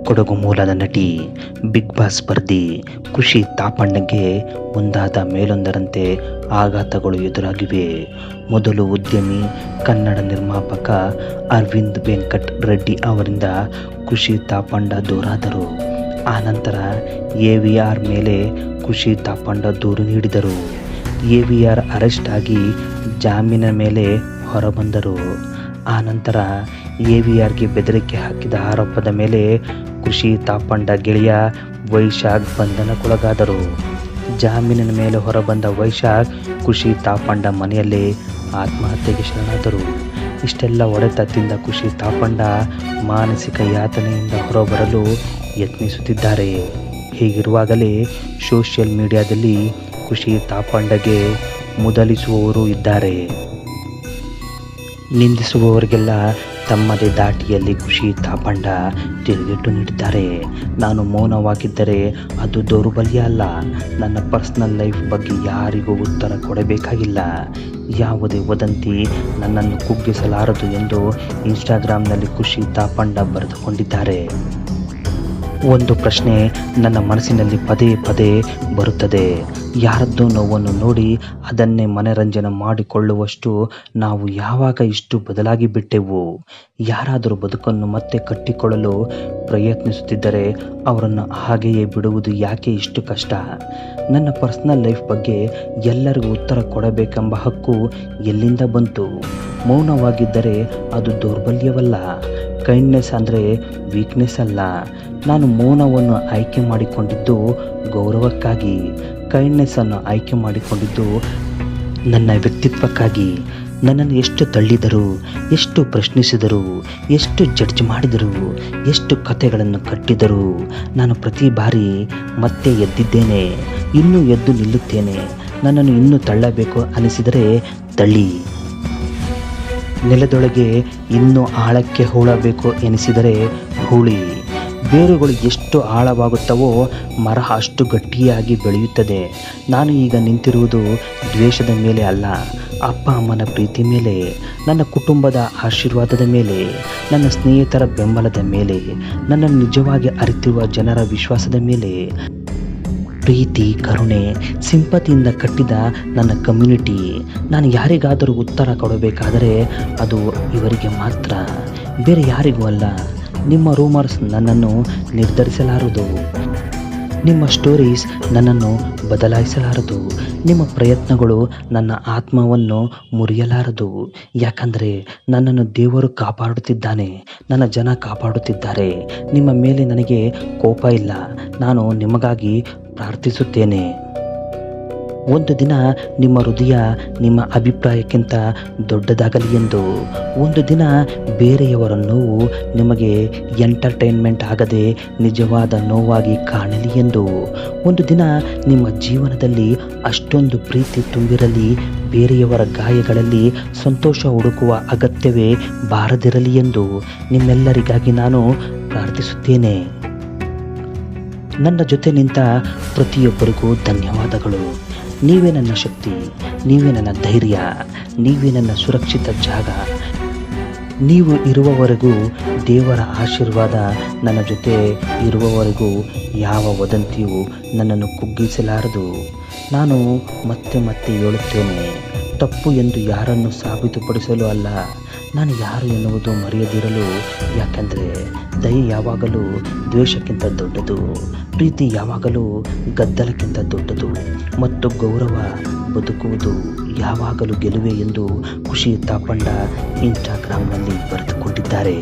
ಕೊಡಗು ಮೂಲದ ನಟಿ, big boss ಸ್ಪರ್ಧಿ ಖುಷಿ ತಾಪಣ್ಣಗೆ ಒಂದಾದ ಮೇಲೊಂದರಂತೆ ಆಘಾತಗಳು ಎದುರಾಗಿವೆ. ಮೊದಲು ಉದ್ಯಮಿ, ಕನ್ನಡ ನಿರ್ಮಾಪಕ ಅರವಿಂದ್ ವೆಂಕಟ್ ರೆಡ್ಡಿ ಅವರಿಂದ ಖುಷಿ ತಾಪಣ್ಣ ದೂರಾದರು. ಆನಂತರ AVR ಮೇಲೆ ಖುಷಿ ತಾಪಣ್ಣ ದೂರು ನೀಡಿದರು. AVR ಅರೆಸ್ಟ್ ಆಗಿ ಜಾಮೀನಿನ ಮೇಲೆ ಹೊರಬಂದರು. ಆನಂತರ AVRಗೆ ಬೆದರಿಕೆ ಹಾಕಿದ ಆರೋಪದ ಮೇಲೆ ಖುಷಿ ತಾಪಣ್ಣ ಗೆಳೆಯ ವೈಶಾಖ್ ಬಂಧನಕ್ಕೊಳಗಾದರು. ಜಾಮೀನಿನ ಮೇಲೆ ಹೊರಬಂದ ವೈಶಾಖ್ ಖುಷಿ ತಾಪಣ್ಣ ಮನೆಯಲ್ಲೇ ಆತ್ಮಹತ್ಯೆಗೆ ಶರಣಾದರು. ಇಷ್ಟೆಲ್ಲ ಹೊಡೆತ ತಿಂದ ಖುಷಿ ತಾಪಣ್ಣ ಮಾನಸಿಕ ಯಾತನೆಯಿಂದ ಹೊರಬರಲು ಯತ್ನಿಸುತ್ತಿದ್ದಾರೆ. ಹೀಗಿರುವಾಗಲೇ ಸೋಷಿಯಲ್ ಮೀಡಿಯಾದಲ್ಲಿ ಖುಷಿ ತಾಪಣ್ಣಗೆ ಮುದಲಿಸುವವರು ಇದ್ದಾರೆ. ನಿಂದಿಸುವವರಿಗೆಲ್ಲ ತಮ್ಮದೇ ದಾಟಿಯಲ್ಲಿ ಖುಷಿ ತಾಪಣ್ಣ ತಿರುಗೇಟು ನೀಡಿದ್ದಾರೆ. ನಾನು ಮೌನವಾಗಿದ್ದರೆ ಅದು ದೌರ್ಬಲ್ಯ ಅಲ್ಲ. ನನ್ನ ಪರ್ಸನಲ್ ಲೈಫ್ ಬಗ್ಗೆ ಯಾರಿಗೂ ಉತ್ತರ ಕೊಡಬೇಕಾಗಿಲ್ಲ. ಯಾವುದೇ ವದಂತಿ ನನ್ನನ್ನು ಕುಗ್ಗಿಸಲಾರದು ಎಂದು ಇನ್ಸ್ಟಾಗ್ರಾಮ್ನಲ್ಲಿ ಖುಷಿ ತಾಪಣ್ಣ ಬರೆದುಕೊಂಡಿದ್ದಾರೆ. ಒಂದು ಪ್ರಶ್ನೆ ನನ್ನ ಮನಸ್ಸಿನಲ್ಲಿ ಪದೇ ಪದೇ ಬರುತ್ತದೆ. ಯಾರದ್ದೋ ನೋವನ್ನು ನೋಡಿ ಅದನ್ನೇ ಮನರಂಜನೆ ಮಾಡಿಕೊಳ್ಳುವಷ್ಟು ನಾವು ಯಾವಾಗ ಇಷ್ಟು ಬದಲಾಗಿ ಬಿಟ್ಟೆವು? ಯಾರಾದರೂ ಬದುಕನ್ನು ಮತ್ತೆ ಕಟ್ಟಿಕೊಳ್ಳಲು ಪ್ರಯತ್ನಿಸುತ್ತಿದ್ದರೆ ಅವರನ್ನು ಹಾಗೆಯೇ ಬಿಡುವುದು ಯಾಕೆ ಇಷ್ಟು ಕಷ್ಟ? ನನ್ನ ಪರ್ಸನಲ್ ಲೈಫ್ ಬಗ್ಗೆ ಎಲ್ಲರಿಗೂ ಉತ್ತರ ಕೊಡಬೇಕೆಂಬ ಹಕ್ಕು ಎಲ್ಲಿಂದ ಬಂತು? ಮೌನವಾಗಿದ್ದರೆ ಅದು ದೌರ್ಬಲ್ಯವಲ್ಲ. ಕೈಂಡ್ನೆಸ್ ಅಂದರೆ ವೀಕ್ನೆಸ್ ಅಲ್ಲ. ನಾನು ಮೌನವನ್ನು ಆಯ್ಕೆ ಮಾಡಿಕೊಂಡಿದ್ದು ಗೌರವಕ್ಕಾಗಿ. ಕೈಂಡ್ನೆಸ್ಸನ್ನು ಆಯ್ಕೆ ಮಾಡಿಕೊಂಡಿದ್ದು ನನ್ನ ವ್ಯಕ್ತಿತ್ವಕ್ಕಾಗಿ. ನನ್ನನ್ನು ಎಷ್ಟು ತಳ್ಳಿದರು, ಎಷ್ಟು ಪ್ರಶ್ನಿಸಿದರು, ಎಷ್ಟು ಜಡ್ಜ್ ಮಾಡಿದರು, ಎಷ್ಟು ಕಥೆಗಳನ್ನು ಕಟ್ಟಿದರು, ನಾನು ಪ್ರತಿ ಬಾರಿ ಮತ್ತೆ ಎದ್ದಿದ್ದೇನೆ. ಇನ್ನೂ ಎದ್ದು ನಿಲ್ಲುತ್ತೇನೆ. ನನ್ನನ್ನು ಇನ್ನೂ ತಳ್ಳಬೇಕು ಅನಿಸಿದರೆ ತಳ್ಳಿ. ನೆಲದೊಳಗೆ ಇನ್ನೂ ಆಳಕ್ಕೆ ಹೂಳಬೇಕು ಎನಿಸಿದರೆ ಹೂಳಿ. ಬೇರುಗಳು ಎಷ್ಟು ಆಳವಾಗುತ್ತವೋ ಮರ ಅಷ್ಟು ಗಟ್ಟಿಯಾಗಿ ಬೆಳೆಯುತ್ತದೆ. ನಾನು ಈಗ ನಿಂತಿರುವುದು ದ್ವೇಷದ ಮೇಲೆ ಅಲ್ಲ, ಅಪ್ಪ ಅಮ್ಮನ ಪ್ರೀತಿ ಮೇಲೆ, ನನ್ನ ಕುಟುಂಬದ ಆಶೀರ್ವಾದದ ಮೇಲೆ, ನನ್ನ ಸ್ನೇಹಿತರ ಬೆಂಬಲದ ಮೇಲೆ, ನನ್ನನ್ನು ನಿಜವಾಗಿ ಅರಿತಿರುವ ಜನರ ವಿಶ್ವಾಸದ ಮೇಲೆ. ಪ್ರೀತಿ, ಕರುಣೆ, ಸಿಂಪತಿಯಿಂದ ಕಟ್ಟಿದ ನನ್ನ ಕಮ್ಯುನಿಟಿ. ನಾನು ಯಾರಿಗಾದರೂ ಉತ್ತರ ಕೊಡಬೇಕಾದರೆ ಅದು ಇವರಿಗೆ ಮಾತ್ರ, ಬೇರೆ ಯಾರಿಗೂ ಅಲ್ಲ. ನಿಮ್ಮ ರೂಮರ್ಸ್ ನನ್ನನ್ನು ನಿರ್ಧರಿಸಲಾರದು. ನಿಮ್ಮ ಸ್ಟೋರೀಸ್ ನನ್ನನ್ನು ಬದಲಾಯಿಸಲಾರದು. ನಿಮ್ಮ ಪ್ರಯತ್ನಗಳು ನನ್ನ ಆತ್ಮವನ್ನು ಮುರಿಯಲಾರದು. ಯಾಕಂದರೆ ನನ್ನನ್ನು ದೇವರು ಕಾಪಾಡುತ್ತಿದ್ದಾನೆ, ನನ್ನ ಜನ ಕಾಪಾಡುತ್ತಿದ್ದಾರೆ. ನಿಮ್ಮ ಮೇಲೆ ನನಗೆ ಕೋಪ ಇಲ್ಲ. ನಾನು ನಿಮಗಾಗಿ ಪ್ರಾರ್ಥಿಸುತ್ತೇನೆ. ಒಂದು ದಿನ ನಿಮ್ಮ ಹೃದಯ ನಿಮ್ಮ ಅಭಿಪ್ರಾಯಕ್ಕಿಂತ ದೊಡ್ಡದಾಗಲಿ ಎಂದು. ಒಂದು ದಿನ ಬೇರೆಯವರ ನೋವು ನಿಮಗೆ ಎಂಟರ್ಟೈನ್ಮೆಂಟ್ ಆಗದೆ ನಿಜವಾದ ನೋವಾಗಿ ಕಾಣಲಿ ಎಂದು. ಒಂದು ದಿನ ನಿಮ್ಮ ಜೀವನದಲ್ಲಿ ಅಷ್ಟೊಂದು ಪ್ರೀತಿ ತುಂಬಿರಲಿ, ಬೇರೆಯವರ ಗಾಯಗಳಲ್ಲಿ ಸಂತೋಷ ಹುಡುಕುವ ಅಗತ್ಯವೇ ಬಾರದಿರಲಿ ಎಂದು ನಿಮ್ಮೆಲ್ಲರಿಗಾಗಿ ನಾನು ಪ್ರಾರ್ಥಿಸುತ್ತೇನೆ. ನನ್ನ ಜೊತೆ ನಿಂತ ಪ್ರತಿಯೊಬ್ಬರಿಗೂ ಧನ್ಯವಾದಗಳು. ನೀವೇ ನನ್ನ ಶಕ್ತಿ, ನೀವೇ ನನ್ನ ಧೈರ್ಯ, ನೀವೇ ನನ್ನ ಸುರಕ್ಷಿತ ಜಾಗ. ನೀವು ಇರುವವರೆಗೂ ದೇವರ ಆಶೀರ್ವಾದ ನನ್ನ ಜೊತೆ ಇರುವವರೆಗೂ ಯಾವ ವದಂತಿಯೂ ನನ್ನನ್ನು ಕುಗ್ಗಿಸಲಾರದು. ನಾನು ಮತ್ತೆ ಮತ್ತೆ ಹೇಳುತ್ತೇನೆ, ತಪ್ಪು ಎಂದು ಯಾರನ್ನು ಸಾಬೀತುಪಡಿಸಲು ಅಲ್ಲ, ನಾನು ಯಾರು ಎನ್ನುವುದು ಮರೆಯದಿರಲು. ಯಾಕೆಂದರೆ ದಯೆ ಯಾವಾಗಲೂ ದ್ವೇಷಕ್ಕಿಂತ ದೊಡ್ಡದು, ಪ್ರೀತಿ ಯಾವಾಗಲೂ ಗದ್ದಲಕ್ಕಿಂತ ದೊಡ್ಡದು, ಮತ್ತು ಗೌರವ ಬದುಕುವುದು ಯಾವಾಗಲೂ ಗೆಲುವೆ ಎಂದು ಖುಷಿ ತಾಪಣ್ಣ ಇನ್ಸ್ಟಾಗ್ರಾಮ್ನಲ್ಲಿ ಬರೆದುಕೊಂಡಿದ್ದಾರೆ.